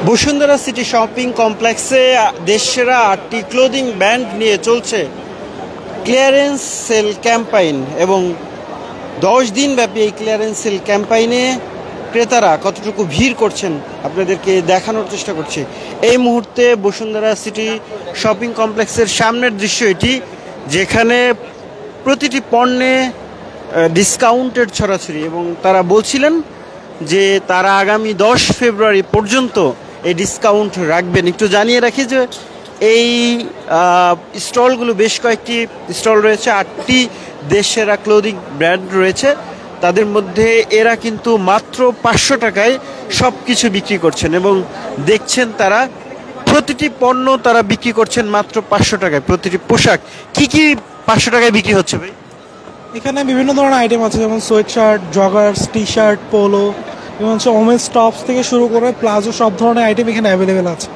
Bashundhara city shopping কমপ্লেক্সে দেশসেরা 8টি clothing brand নিয়ে চলছে ক্লিয়ারেন্স সেল ক্যাম্পেইন এবং 10 দিনব্যাপী এই ক্লিয়ারেন্স সেল ক্যাম্পেইনে ক্রেতারা কতটুকু ভিড় করছেন আপনাদেরকে দেখানোর চেষ্টা করছি। এই মুহূর্তে বসুন্ধরা সিটি শপিং কমপ্লেক্সের সামনের দৃশ্য এটি, যেখানে প্রতিটি পণ্যে ডিসকাউন্টের ছড়াছড়ি এবং তারা বলছিলেন যে তারা আগামী 10 ফেব্রুয়ারি পর্যন্ত এই ডিসকাউন্ট রাখবেন। একটু জানিয়ে রাখি যে এই স্টলগুলো বেশ কয়েকটি স্টল রয়েছে, 8টি দেশসেরা ক্লোদিং ব্র্যান্ড রয়েছে, তাদের মধ্যে এরা কিন্তু মাত্র 500 টাকায় সব কিছু বিক্রি করছেন এবং দেখছেন তারা প্রতিটি পণ্য তারা বিক্রি করছেন মাত্র 500 টাকায়। প্রতিটি পোশাক কি 500 টাকায় বিক্রি হচ্ছে ভাই? এখানে বিভিন্ন ধরনের আইটেম আছে, যেমন sweat shirt, joggers, T shirt, polo এবং হচ্ছে ওমেন্স টপস থেকে শুরু করে প্লাজো, সব ধরনের আইটেম এখানে অ্যাভেলেবেল আছে।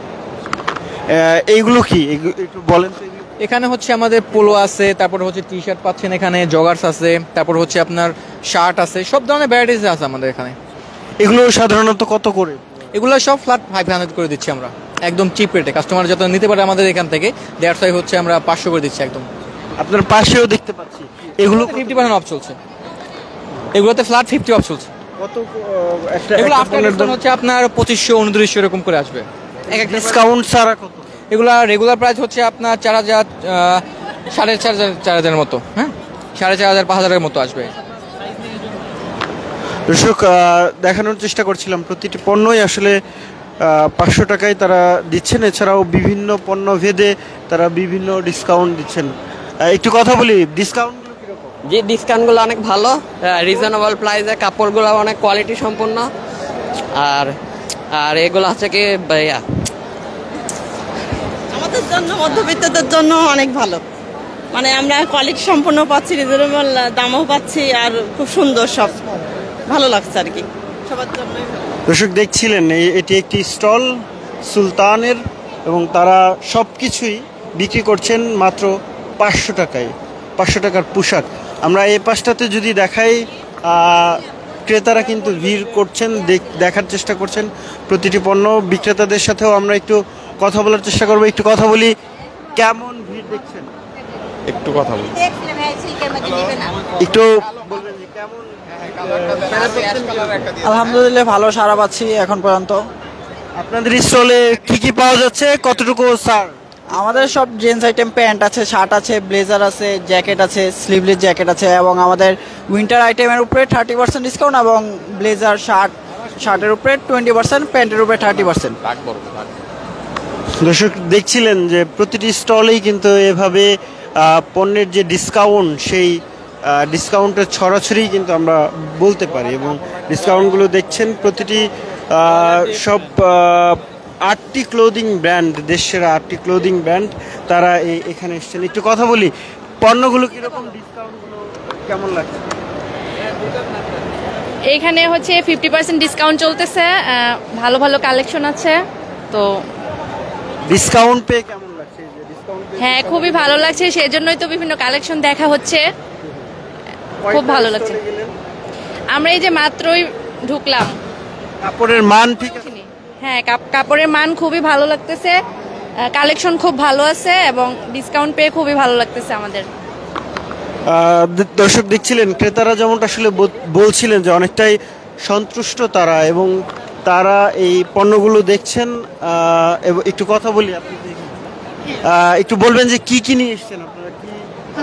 এইগুলো কি একটু বলেন তো? এখানে হচ্ছে আমাদের পোলো আছে, তারপর হচ্ছে টি শার্ট পাচ্ছেন, এখানে জগার্স আছে, তারপর হচ্ছে আপনার শার্ট আছে, সব ধরনের ভ্যারাইটিস আছে আমাদের এখানে। এগুলো সাধারণত কত করে? এগুলো সব ফ্ল্যাট 500 করে দিচ্ছি আমরা, একদম চিপ রেটে। কাস্টমার যত নিতে পারে আমাদের এখান থেকে, দ্যাটস ওয়াই হচ্ছে আমরা 500 করে দিচ্ছি একদম। আপনার পাশেও দেখতে পাচ্ছি এগুলো 50% অফ চলছে, এগুলোতে ফ্ল্যাট 50 অফ চলছে। কত এগুলো আফটার ডিসকাউন্ট হচ্ছে আপনার 2500 2900 এরকম করে আসবে। এক ডিসকাউন্ট ছাড়া কত? এগুলা রেগুলার প্রাইস হচ্ছে আপনার 4000 4500 মতো, হ্যাঁ 4500 5000 মতো আসবে। দর্শক, দেখানোর চেষ্টা করছিলাম প্রতিটি পণ্যই আসলে 500 টাকায় তারা দিচ্ছেন। এছাড়াও বিভিন্ন পণ্য ভেদে তারা বিভিন্ন ডিসকাউন্ট দিচ্ছেন। একটু কথা বলি, ডিসকাউন্ট জি, ডিসকাউন্টগুলো অনেক ভালো, রিজনেবল প্রাইসে, কাপড়গুলো অনেক কোয়ালিটি সম্পন্ন। আর আর এগুলো হচ্ছে কি আমাদের জন্য, মধ্যবিত্তদের জন্য অনেক ভালো, মানে আমরা কোয়ালিটি সম্পন্ন পাচ্ছি, রিজনেবল দামও পাচ্ছি, আর খুব সুন্দর, সব ভালো লাগছে আর কি সবার জন্য। দর্শক দেখছিলেন এটি একটি স্টল সুলতানের এবং তারা সব কিছুই বিক্রি করছেন মাত্র 500 টাকায়, 500 টাকার পোশাক। আমরা এই পাশটাতে যদি দেখাই, ক্রেতারা কিন্তু ভিড় করছেন, দেখার চেষ্টা করছেন প্রতিটি পণ্য। বিক্রেতাদের সাথেও আমরা একটু কথা বলার চেষ্টা করবো। একটু কথা বলি, কেমন ভিড় দেখছেন? একটু কথা বলি, একটু বলবেন যে কেমন? আলহামদুলিল্লাহ ভালো সারা পাচ্ছি এখন পর্যন্ত। আপনাদের স্টলে কি পাওয়া যাচ্ছে, কতটুকু স্যার? আমাদের সব জেন্টস আইটেম, প্যান্ট আছে, শার্ট আছে, ব্লেজার আছে, জ্যাকেট আছে, স্লিভলেস জ্যাকেট আছে, এবং আমাদের উইন্টার আইটেমের উপরে 30% ডিসকাউন্ট, এবং ব্লেজার শার্টের উপরে 20%, প্যান্টের উপরে 30%। দর্শক দেখছিলেন যে প্রতিটি স্টলেই কিন্তু এভাবে পণ্যের যে ডিসকাউন্ট, সেই ডিসকাউন্টের ছড়াছড়ি কিন্তু আমরা বলতে পারি। এবং ডিসকাউন্টগুলো দেখছেন প্রতিটি সব 8টি ক্লোদিং ব্র্যান্ড, দেশসেরা 8টি ক্লোদিং ব্র্যান্ড তারা এখানে এসেছেন। একটু কথা বলি, পণ্যগুলো কীরকম, ডিসকাউন্টগুলো কেমন লাগছে? এখানে হচ্ছে 50% ডিসকাউন্ট চলতেছে, ভালো ভালো কালেকশন আছে। তো ডিসকাউন্ট পেয়ে কেমন লাগছে? হ্যাঁ, খুবই ভালো লাগছে, সেই জন্যই তো বিভিন্ন কালেকশন দেখা হচ্ছে, খুব ভালো লাগছে। আমরা এই যে মাত্রই ঢুকলাম। কাপড়ের মান ঠিক আছে? হ্যাঁ, কাপড়ের মান খুবই ভালো লাগতেছে, কালেকশন খুব ভালো আছে এবং ডিসকাউন্ট পেয়ে খুবই ভালো লাগতেছে আমাদের। দর্শক দেখছিলেন ক্রেতারা যেমনটা আসলে বলছিলেন যে অনেকটাই সন্তুষ্ট তারা, এবং তারা এই পণ্যগুলো দেখছেন। একটু কথা বলি, আপনি একটু বলবেন যে কি নিয়ে এসেছেন আপনারা? কি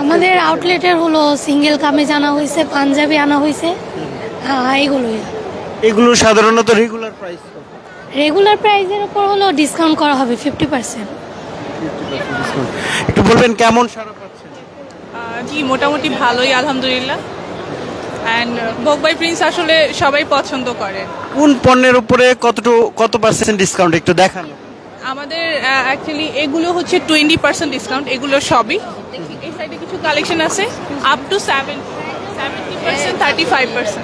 আমাদের আউটলেটের হলো সিঙ্গেল কামিজ আনা হয়েছে, পাঞ্জাবি আনা হয়েছে, এগুলো সাধারণত রেগুলার প্রাইস? রেগুলার প্রাইসের উপর হলো ডিসকাউন্ট করা হবে 50%। একটু বলবেন কেমন সারা পাচ্ছেন? জি, মোটামুটি ভালোই আলহামদুলিল্লাহ। অ্যান্ড ভোগ বাই প্রিন্স আসলে সবাই পছন্দ করে। কোন পণ্যের উপরে কত পার্সেন্ট ডিসকাউন্ট একটু দেখান? আমাদের অ্যাকচুয়ালি এগুলো হচ্ছে 20% ডিসকাউন্ট, এগুলো সবই। এই সাইডে কিছু কালেকশন আছে আপ টু 70%, 35%।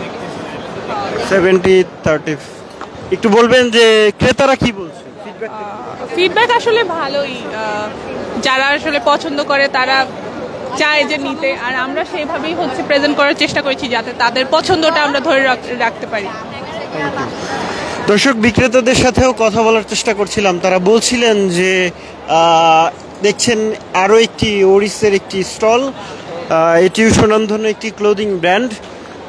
70-30। একটু বলবেন যে ক্রেতারা কি বলছে? ফিডব্যাক আসলে ভালোই, যারা আসলে পছন্দ করে তারা চায় যে নিতে, আর আমরা সেইভাবেই হচ্ছে প্রেজেন্ট করার চেষ্টা করেছি যাতে তাদের পছন্দটা আমরা ধরে রাখতে পারি। দর্শক বিক্রেতাদের সাথেও কথা বলার চেষ্টা করছিলাম, তারা বলছিলেন যে দেখছেন আরও একটি ওরিসের একটি স্টল, এটিও সুনামধন্য একটি ক্লোদিং ব্র্যান্ড।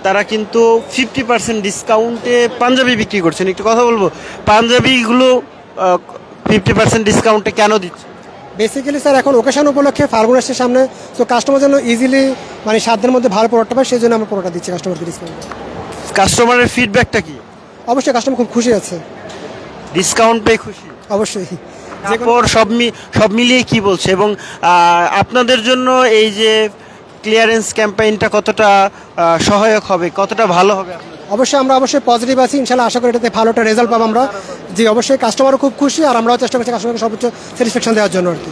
তারা কিন্তু 50% ডিসকাউন্টে পাঞ্জাবি বিক্রি করছেন। একটু কথা বলবো, পাঞ্জাবিগুলো 50% ডিসকাউন্টে কেন দিচ্ছে? বেসিক্যালি স্যার এখন ওকেশন উপলক্ষে ফাল্গুন আসছে সামনে, তো কাস্টমার যেন ইজিলি মানে সাধ্যের মধ্যে ভালো প্রোডাক্ট পায়, সেই জন্য আমরা প্রোডাক্ট দিচ্ছি কাস্টমারকে ডিসকাউন্ট। কাস্টমারের ফিডব্যাকটা কি? অবশ্যই কাস্টমার খুব খুশি আছে, ডিসকাউন্ট পেয়ে খুশি অবশ্যই। তারপর সব মিলিয়ে কি বলছে, এবং আপনাদের জন্য এই যে ক্লিয়ারেন্স ক্যাম্পেইনটা কতটা সহায়ক হবে, কতটা ভালো হবে? অবশ্যই আমরা অবশ্যই পজিটিভ আছি, ইনশাআল্লাহ আশা করি এটাতে ভালো একটা রেজাল্ট পাবো আমরা। জি অবশ্যই কাস্টমারও খুব খুশি, আর আমরাও চেষ্টা করছি কাস্টমারকে সর্বোচ্চ স্যাটিসফ্যাকশন দেওয়ার জন্য আর কি।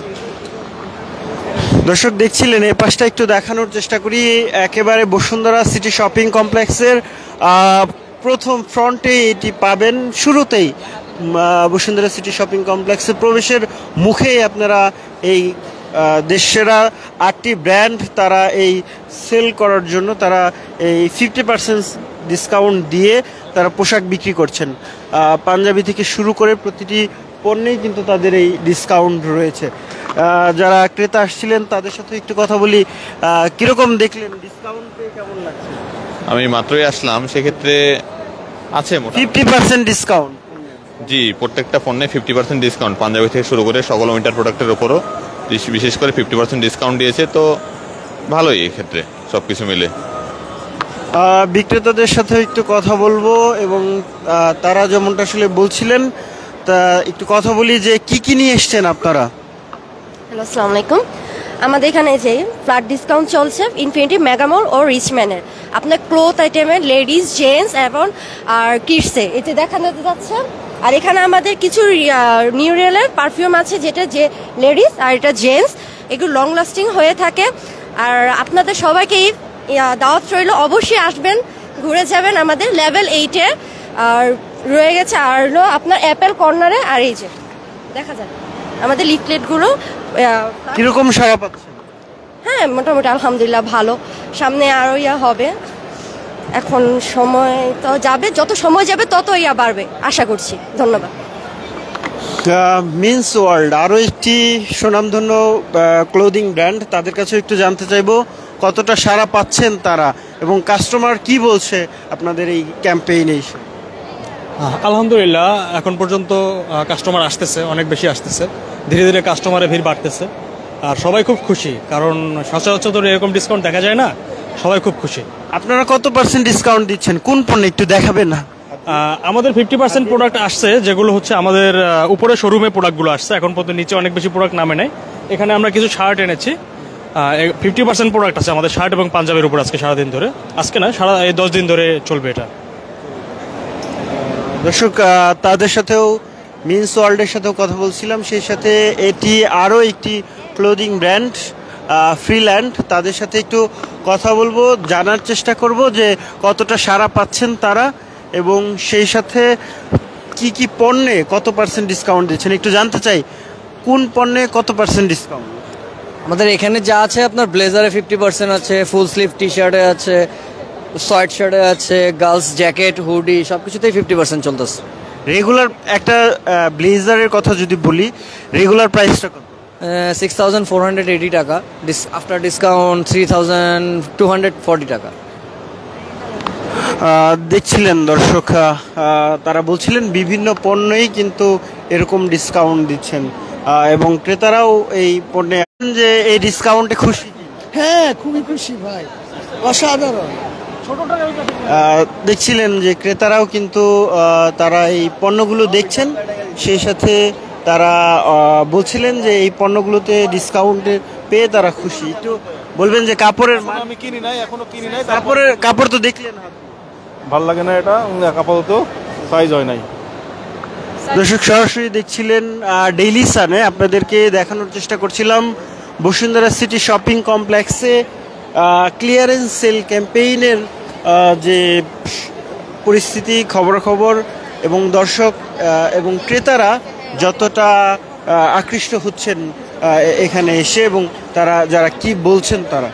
দর্শক দেখছিলেন, এই পাশটা একটু দেখানোর চেষ্টা করি। একেবারে বসুন্ধরা সিটি শপিং কমপ্লেক্সের প্রথম ফ্রন্টে এটি পাবেন, শুরুতেই বসুন্ধরা সিটি শপিং কমপ্লেক্সে প্রবেশের মুখেই আপনারা এই দেশসেরা 8টি ব্র্যান্ড তারা এই সেল করার জন্য তারা এই 50% ডিসকাউন্ট দিয়ে তারা পোশাক বিক্রি করছেন। পাঞ্জাবি থেকে শুরু করে প্রতিটি পণ্যেই কিন্তু তাদের এই ডিসকাউন্ট রয়েছে। যারা ক্রেতা আসছিলেন তাদের সাথে একটু কথা বলি, কীরকম দেখলেন, ডিসকাউন্ট পেয়ে কেমন লাগছে? আমি মাত্রই আসলাম, সেক্ষেত্রে আছে 50% ডিসকাউন্ট। জি, প্রত্যেকটা পণ্যে 50% ডিসকাউন্ট, পাঞ্জাবি থেকে শুরু করে সকল উইন্টার প্রোডাক্টের উপরও বিশেষ করে 50% ডিসকাউন্ট দিয়েছে, তো ভালোই এক্ষেত্রে সব কিছু মিলে। বিক্রেতাদের সাথে একটু কথা বলবো, এবং তারা যেমনটা আসলে বলছিলেন তা একটু কথা বলি যে কি নিয়ে এসছেন আপনারা। হ্যালো, আসসালামু আলাইকুম। আমাদের এখানে যে ফ্ল্যাট ডিসকাউন্ট চলছে ইনফিনিটি মেগামল ও রিচম্যানের, আপনার ক্লোথ আইটেমের লেডিস জেন্টস এবং আর কিডসে এতে দেখানো যাচ্ছে। আর এখানে আমাদের কিছু নিউ রিয়েলের পারফিউম আছে, যেটা যে লেডিস আর এটা জেন্টস, এগুলো লং লাস্টিং হয়ে থাকে। আর আপনাদের সবাইকেই দাওয়াত রইল, অবশ্যই আসবেন, ঘুরে যাবেন আমাদের লেভেল 8-এ। আর রয়ে গেছে আর হলো আপনার অ্যাপেল কর্নারে, আর এই যে দেখা যায় আমাদের লিফলেটগুলো কিরকম সাড়া পাচ্ছেন? হ্যাঁ, মোটামুটি আলহামদুলিল্লাহ ভালো। সামনে আরও হবে, এখন সময় তো যাবে, যত সময় যাবে তত বাড়বে আশা করছি। ধন্যবাদ। মিন্স ওয়ার্ল্ড আরও একটি সুনামধন্য ক্লোদিং ব্র্যান্ড, তাদের কাছে একটু জানতে চাইবো কতটা সাড়া পাচ্ছেন তারা, এবং কাস্টমার কি বলছে আপনাদের এই ক্যাম্পেইনে এসে। আলহামদুলিল্লাহ এখন পর্যন্ত কাস্টমার আসতেছে, অনেক বেশি আসতেছে, ধীরে ধীরে কাস্টমারের ভিড় বাড়তেছে, আর সবাই খুব খুশি, কারণ সচরাচর তো এরকম ডিসকাউন্ট দেখা যায় না, সবাই খুব খুশি। আপনারা কত % ডিসকাউন্ট দিচ্ছেন, কোন পণ্যে একটু দেখাবেন না? আমাদের 50% প্রোডাক্ট আসছে, যেগুলো হচ্ছে আমাদের উপরে শোরুমে প্রোডাক্টগুলো আসছে, এখন পর্যন্ত নিচে অনেক বেশি প্রোডাক্ট নামে নেই। এখানে আমরা কিছু শার্ট এনেছি, 50% প্রোডাক্ট আছে আমাদের শার্ট এবং পাঞ্জাবের উপর আজকে সারাদিন ধরে, আজকে না সারা 10 দিন ধরে চলবে এটা। দর্শক তাদের সাথেও মিন্স ওয়ার্ল্ডের সাথেও কথা বলছিলাম, সেই সাথে এটি আরও একটি ক্লোদিং ব্র্যান্ড ফ্রিল্যান্ড, তাদের সাথে একটু কথা বলবো, জানার চেষ্টা করব যে কতটা সাড়া পাচ্ছেন তারা, এবং সেই সাথে কি পণ্যে কত % ডিসকাউন্ট দিচ্ছেন একটু জানতে চাই। কোন পণ্যে কত % ডিসকাউন্ট? আমাদের এখানে যা আছে, আপনার ব্লেজারে 50% আছে, ফুল স্লিভ টি শার্টে আছে, সোয়েট শার্টে আছে, গার্লস জ্যাকেট, হুডি, সব কিছুতেই 50% চলতেছে। রেগুলার একটা ব্লেজারের কথা যদি বলি, রেগুলার প্রাইসটা কত? 6,480 টাকা, আফটার ডিসকাউন্ট 3,240 টাকা। দেখছিলেন দর্শক, তারা বলছিলেন বিভিন্ন পণ্যই কিন্তু এরকম ডিসকাউন্ট দিচ্ছেন, এবং ক্রেতারাও এই পণ্যে যে এই ডিসকাউন্টে খুশি। হ্যাঁ, খুবই খুশি ভাই, অসাধারণ। দেখছিলেন যে ক্রেতারাও কিন্তু তারা এই পণ্যগুলো দেখছেন, সেই সাথে তারা বলছিলেন যে এই পণ্যগুলোতে ডিসকাউন্টে পেয়ে তারা খুশি। একটু বলবেন যে কাপড়ের, আমি কিনি নাই, এখনো কিনি নাই, কাপড় তো দেখলেন, ভালো লাগে না, এটা আপাতত সাইজ হয় নাই। দর্শক সরাসরি দেখছিলেন ডেইলি সানে, আপনাদেরকে দেখানোর চেষ্টা করছিলাম বসুন্ধরা সিটি শপিং কমপ্লেক্সে ক্লিয়ারেন্স সেল ক্যাম্পেইনের যে পরিস্থিতি, খবরাখবর, এবং দর্শক এবং ক্রেতারা যতটা আকৃষ্ট হচ্ছেন এখানে এসে, এবং তারা যারা কি বলছেন তারা।